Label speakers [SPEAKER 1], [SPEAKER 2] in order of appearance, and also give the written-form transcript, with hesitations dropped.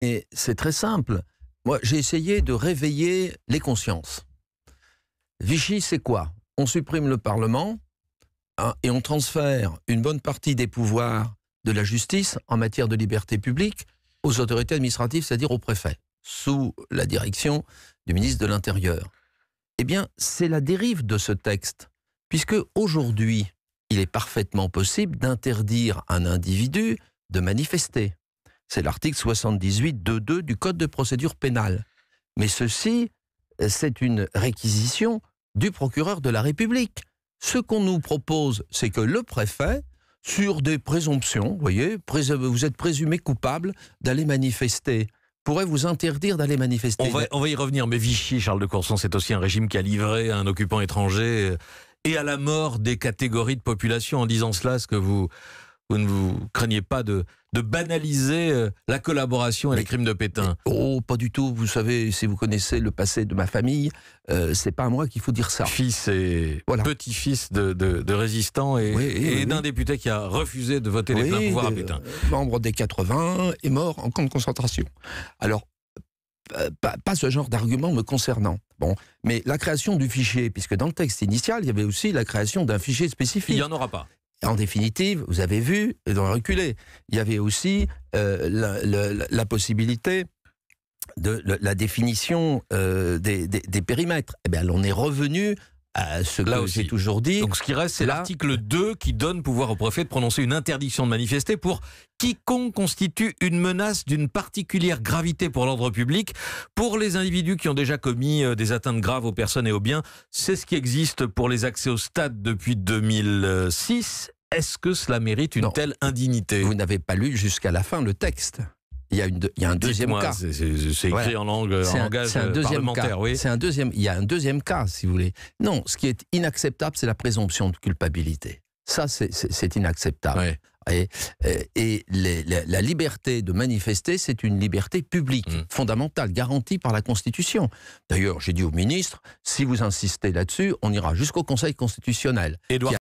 [SPEAKER 1] Et c'est très simple. Moi, j'ai essayé de réveiller les consciences. Vichy, c'est quoi? On supprime le Parlement et on transfère une bonne partie des pouvoirs de la justice en matière de liberté publique aux autorités administratives, c'est-à-dire aux préfets, sous la direction du ministre de l'Intérieur. Eh bien, c'est la dérive de ce texte, puisque aujourd'hui, il est parfaitement possible d'interdire à un individu de manifester. C'est l'article 78.2.2 du Code de procédure pénale. Mais ceci, c'est une réquisition du procureur de la République. Ce qu'on nous propose, c'est que le préfet, sur des présomptions, vous voyez, vous êtes présumé coupable d'aller manifester, pourrait vous interdire d'aller manifester.
[SPEAKER 2] On va y revenir, mais Vichy, Charles de Courson, c'est aussi un régime qui a livré à un occupant étranger et à la mort des catégories de population. En disant cela, est-ce que vous ne vous craignez pas de banaliser la collaboration et les crimes de Pétain?
[SPEAKER 1] Oh, pas du tout. Vous savez, si vous connaissez le passé de ma famille, c'est pas à moi qu'il faut dire ça.
[SPEAKER 2] Fils et petit-fils de résistants et d'un député qui a refusé de voter les pleins pouvoirs à Pétain.
[SPEAKER 1] Membre des 80 et mort en camp de concentration. Alors, pas ce genre d'argument me concernant. Bon, mais la création du fichier, puisque dans le texte initial, il y avait aussi la création d'un fichier spécifique.
[SPEAKER 2] Il n'y en aura pas.
[SPEAKER 1] En définitive, vous avez vu, dans le reculé, il y avait aussi la possibilité de la définition des périmètres. Eh bien, on est revenu à ce que j'ai toujours dit.
[SPEAKER 2] Donc ce qui reste, c'est l'article 2 qui donne pouvoir au préfet de prononcer une interdiction de manifester pour quiconque constitue une menace d'une particulière gravité pour l'ordre public. Pour les individus qui ont déjà commis des atteintes graves aux personnes et aux biens, c'est ce qui existe pour les accès au stade depuis 2006. Est-ce que cela mérite une telle indignité?
[SPEAKER 1] Vous n'avez pas lu jusqu'à la fin le texte. Il y a un deuxième cas.
[SPEAKER 2] C'est écrit en langage parlementaire, oui.
[SPEAKER 1] Il y a un deuxième cas, si vous voulez. Non, ce qui est inacceptable, c'est la présomption de culpabilité. Ça, c'est inacceptable. Ouais. Et la liberté de manifester, c'est une liberté publique, fondamentale, garantie par la Constitution. D'ailleurs, j'ai dit au ministre, si vous insistez là-dessus, on ira jusqu'au Conseil constitutionnel.